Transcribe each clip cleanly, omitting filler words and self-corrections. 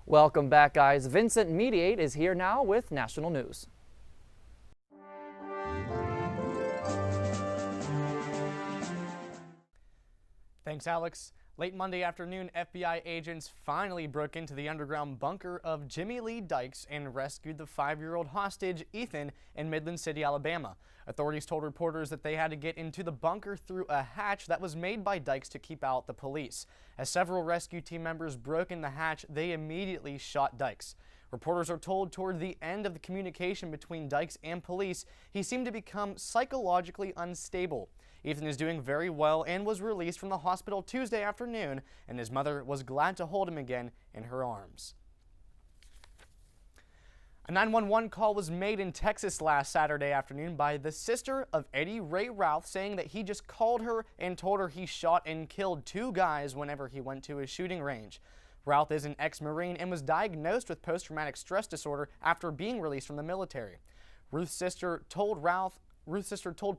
Welcome back, guys. Vincent Mediate is here now with national news. Thanks, Alex. Late Monday afternoon, FBI agents finally broke into the underground bunker of Jimmy Lee Dykes and rescued the 5-year-old hostage, Ethan, in Midland City, Alabama. Authorities told reporters that they had to get into the bunker through a hatch that was made by Dykes to keep out the police. As several rescue team members broke in the hatch, they immediately shot Dykes. Reporters are told toward the end of the communication between Dykes and police, he seemed to become psychologically unstable. Ethan is doing very well and was released from the hospital Tuesday afternoon, and his mother was glad to hold him again in her arms. A 911 call was made in Texas last Saturday afternoon by the sister of Eddie Ray Routh, saying that he just called her and told her he shot and killed 2 guys whenever he went to his shooting range. Routh is an ex-Marine and was diagnosed with post-traumatic stress disorder after being released from the military. Ruth's sister told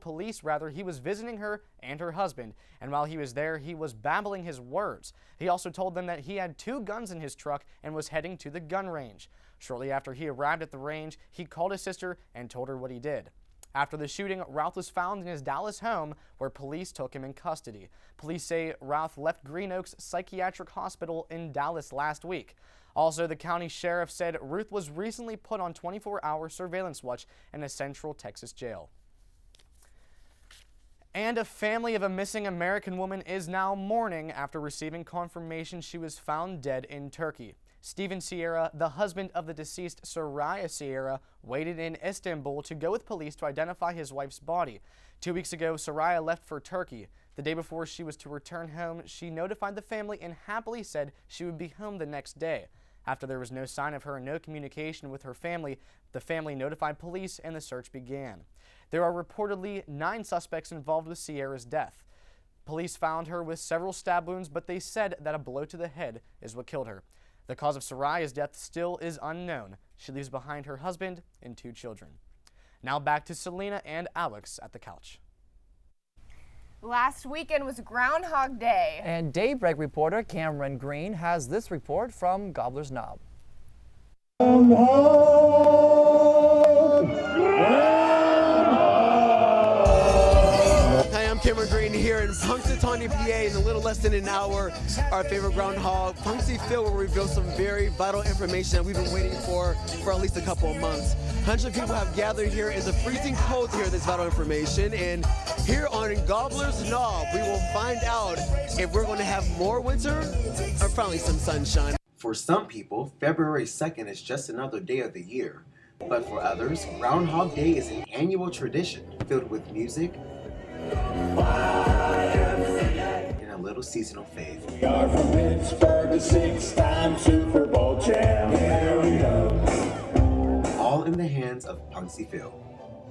police he was visiting her and her husband, and while he was there, he was babbling his words. He also told them that he had 2 guns in his truck and was heading to the gun range. Shortly after he arrived at the range, he called his sister and told her what he did. After the shooting, Routh was found in his Dallas home, where police took him in custody. Police say Routh left Green Oaks Psychiatric Hospital in Dallas last week. Also, the county sheriff said Ruth was recently put on 24-hour surveillance watch in a Central Texas jail. And a family of a missing American woman is now mourning after receiving confirmation she was found dead in Turkey. Stephen Sierra, the husband of the deceased Soraya Sierra, waited in Istanbul to go with police to identify his wife's body. 2 weeks ago, Soraya left for Turkey. The day before she was to return home, she notified the family and happily said she would be home the next day. After there was no sign of her and no communication with her family, the family notified police and the search began. There are reportedly 9 suspects involved with Sierra's death. Police found her with several stab wounds, but they said that a blow to the head is what killed her. The cause of Soraya's death still is unknown. She leaves behind her husband and 2 children. Now back to Celina and Alex at the couch. Last weekend was Groundhog Day. And Daybreak reporter Kameron Greene has this report from Gobbler's Knob. I'm Cameron Greene here in Punxsutawney, PA. In a little less than an hour, our favorite groundhog, Punxsy Phil, will reveal some very vital information that we've been waiting for at least a couple of months. Hundreds of people have gathered here in the freezing cold to hear this vital information, and here on Gobbler's Knob, we will find out if we're going to have more winter or finally some sunshine. For some people, February 2nd is just another day of the year, but for others, Groundhog Day is an annual tradition filled with music and a little seasonal faith. We are from Pittsburgh, the 6-time Super Bowl champ. Here we go. All in the hands of Punxsy Phil.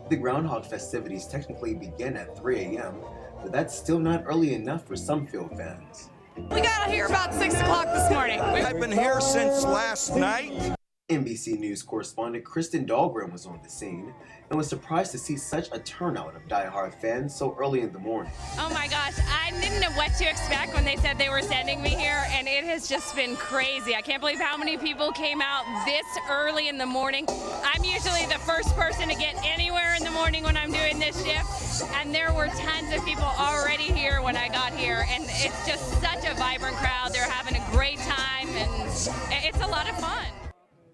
The Groundhog festivities technically begin at 3 a.m., but that's still not early enough for some Phil fans. We got here about 6 o'clock this morning. I've been here since last night. NBC News correspondent Kristen Dahlgren was on the scene and was surprised to see such a turnout of die-hard fans so early in the morning. Oh my gosh, I didn't know what to expect when they said they were sending me here, and it has just been crazy. I can't believe how many people came out this early in the morning. I'm usually the first person to get anywhere in the morning when I'm doing this shift, and there were tons of people already here when I got here, and it's just such a vibrant crowd. They're having a great time, and it's a lot of fun.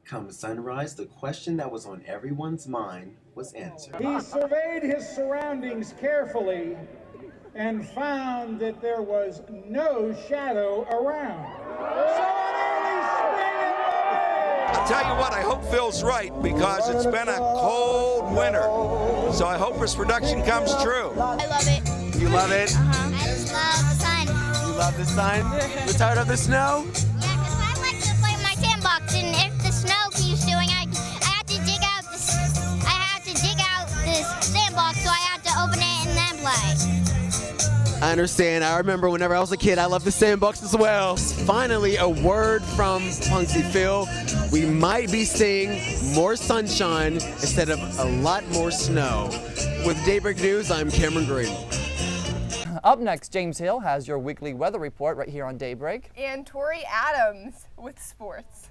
Come sunrise, the question that was on everyone's mind was answered. He surveyed his surroundings carefully and found that there was no shadow around. So an early spring I'll tell you what, I hope Phil's right, because it's been a cold winter. So I hope his prediction comes true. I love it. You love it? I just love the sun. You love the sun? You're tired of the snow? Yeah, because I like to play in my sandbox, and if the snow keeps doing, I have to dig out this sandbox, so I have to open it and then play. I understand. I remember whenever I was a kid, I loved the sandbox as well. Finally, a word from Punxsy Phil. We might be seeing more sunshine instead of a lot more snow. With Daybreak News, I'm Kameron Greene. Up next, James Hill has your weekly weather report right here on Daybreak. And Tori Adams with sports.